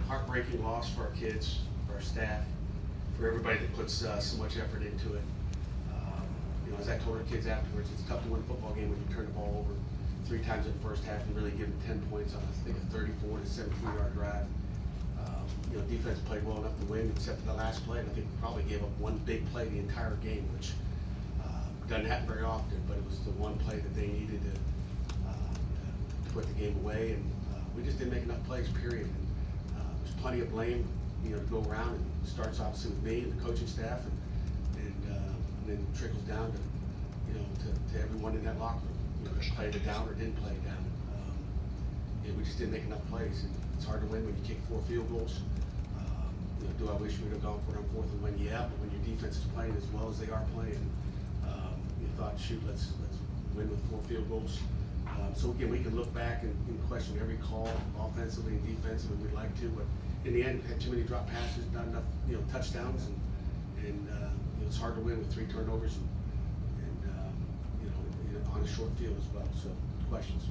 heartbreaking loss for our kids, for our staff, for everybody that puts so much effort into it. As I told our kids afterwards, it's tough to win a football game when you turn the ball over 3 times in the first half and really give them 10 points on, I think, a 34 to 17-yard drive. Defense played well enough to win, except for the last play, and I think we probably gave up one big play the entire game, which doesn't happen very often, but it was the one play that they needed to put the game away, and we just didn't make enough plays, period. And there's plenty of blame, to go around, and it starts obviously with me and the coaching staff, and then trickles down to, to everyone in that locker room, that played it down or didn't play it down. We just didn't make enough plays, and it's hard to win when you kick 4 field goals. Do I wish we would have gone for it on 4th and 1? Yeah, but when your defense is playing as well as they are playing, you thought, shoot, let's win with 4 field goals. So again, we can look back and question every call, offensively and defensively. We'd like to, but in the end, had too many drop passes, not enough, touchdowns, and it's hard to win with 3 turnovers and on a short field as well. So questions.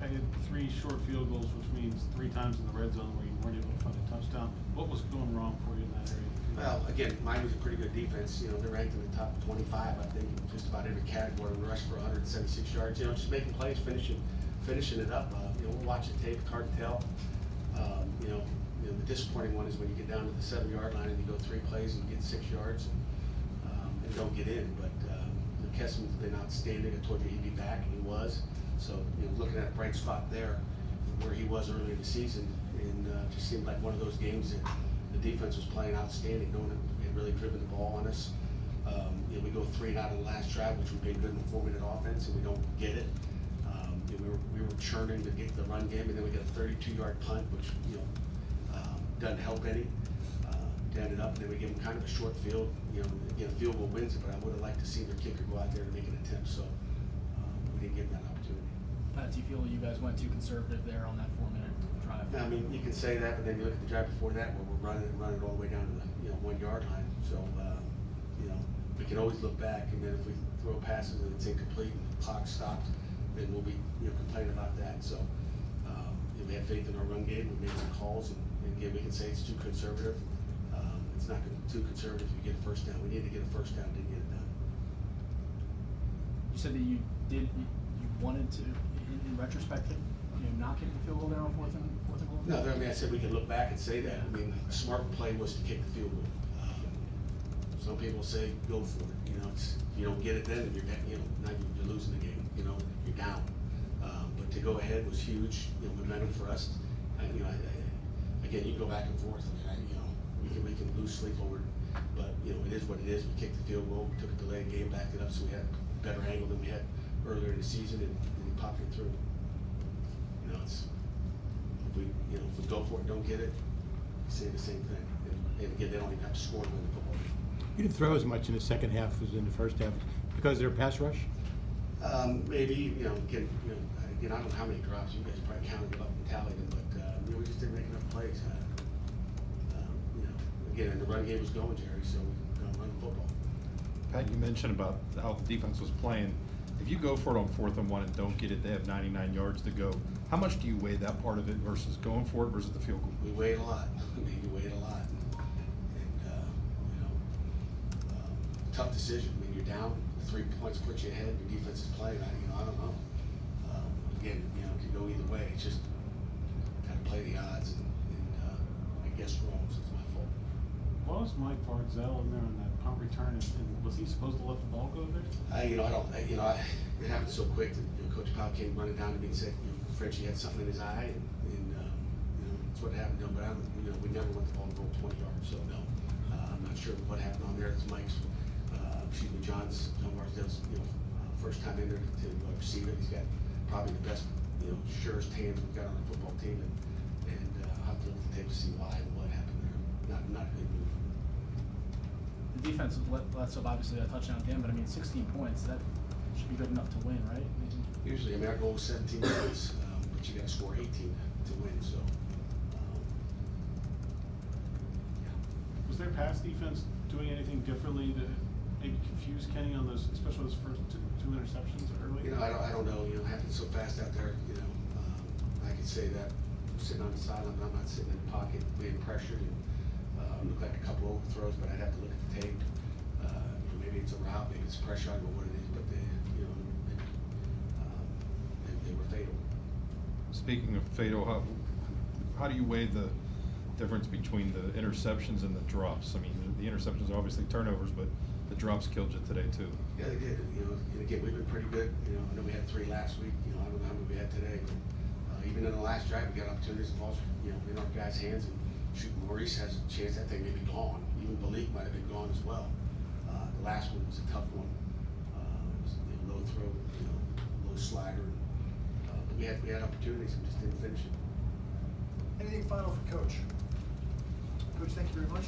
I had 3 short field goals, which means 3 times in the red zone where you weren't able to find a touchdown. What was going wrong for you in that area? Well, again, mine was a pretty good defense. They're ranked in the top 25, I think, in just about every category. We rushed for 176 yards. Just making plays, finishing it up. We'll watch the tape. It's hard to tell. The disappointing one is when you get down to the 7-yard line and you go 3 plays and you get 6 yards and don't get in. But Kesman's been outstanding. I told you he'd be back, and he was. So, looking at a bright spot there from where he was earlier in the season, and just seemed like one of those games that the defense was playing outstanding, and really driven the ball on us. We go 3 and out of the last drive, which would be a good and 4-minute offense, and we don't get it. We were churning to get the run game, and then we get a 32-yard punt, which doesn't help any. To end it up, and then we give them kind of a short field. Again, a field goal wins it, but I would have liked to see their kicker go out there to make an attempt. So we didn't give them that opportunity. Do you feel you guys went too conservative there on that 4-minute drive? I mean, you can say that, but then you look at the drive before that where we're running all the way down to the 1-yard line. So we can always look back, and then if we throw passes and it's incomplete and the clock stopped, then we'll be complaining about that. So we had faith in our run game. We made some calls, and again, we can say it's too conservative. It's not too conservative if you get a first down. We needed to get a first down, didn't get it done. You said that you wanted to, in retrospect, not kick the field goal there on 4th and goal? No, I said we can look back and say that. I mean, the smart play was to kick the field goal. Some people say go for it. If you don't get it then, now you're losing the game. You're down. But to go ahead was huge. Momentum for us. Again, you go back and forth. We can lose sleep over it, but it is what it is. We kicked the field goal, we took a delayed game, backed it up, so we had a better angle than we had earlier in the season, and we popped it through. It's if we go for it, don't get it, say the same thing. And again, they don't even have to score to win the football game. You didn't throw as much in the second half as in the first half because of their pass rush? Maybe again, I don't know how many drops. You guys probably counted them up and tallied them, but we just didn't make enough plays. Again, and the run game was going, Jerry, so we're going to run the football. Pat, you mentioned about how the defense was playing. If you go for it on 4th and 1 and don't get it, they have 99 yards to go. How much do you weigh that part of it versus going for it versus the field goal? We weighed a lot. You weighed a lot. And, tough decision. You're down, 3 points put you ahead, your defense is playing. I don't know. Again, it can go either way. It's just got to play the odds, and I guess wrong, so it's my fault. What was Mike Barzell in there on that punt return, and was he supposed to let the ball go there? It happened so quick that Coach Powell came running down to me and said, Frenchie had something in his eye, and that's what happened to him. But we never let the ball go 20 yards, so no. I'm not sure what happened on there. It's John Barzell's first time in there to receive it. He's got probably the best, surest hands we've got on the football team, and I'll have to look at the tape to see why and what happened there. Not a good move. The defense lets up obviously a touchdown at the end, but 16 points, that should be good enough to win, right? Usually, our goal is 17 points, but you got to score 18 to win. So, yeah. Was their pass defense doing anything differently to maybe confuse Kenny on those, especially those first two interceptions early? I don't know. It happened so fast out there. I could say that sitting on the sideline, I'm not sitting in the pocket being pressured and, look like a couple overthrows, but I'd have to look at the tape. Maybe it's a route, maybe it's pressure, I don't know what it is, but they were fatal. Speaking of fatal, how do you weigh the difference between the interceptions and the drops? I mean, the interceptions are obviously turnovers, but the drops killed you today too. Yeah, they did. And again, we've been pretty good. I know we had 3 last week. I don't know how many we had today, but even in the last drive, we got opportunities to balls, in our guys' hands and shoot. Maurice has a chance that thing may be gone. Even Malik might have been gone as well. The last one was a tough one. It was low throw, low slider. But we had opportunities and just didn't finish it. Anything final for Coach? Coach, thank you very much.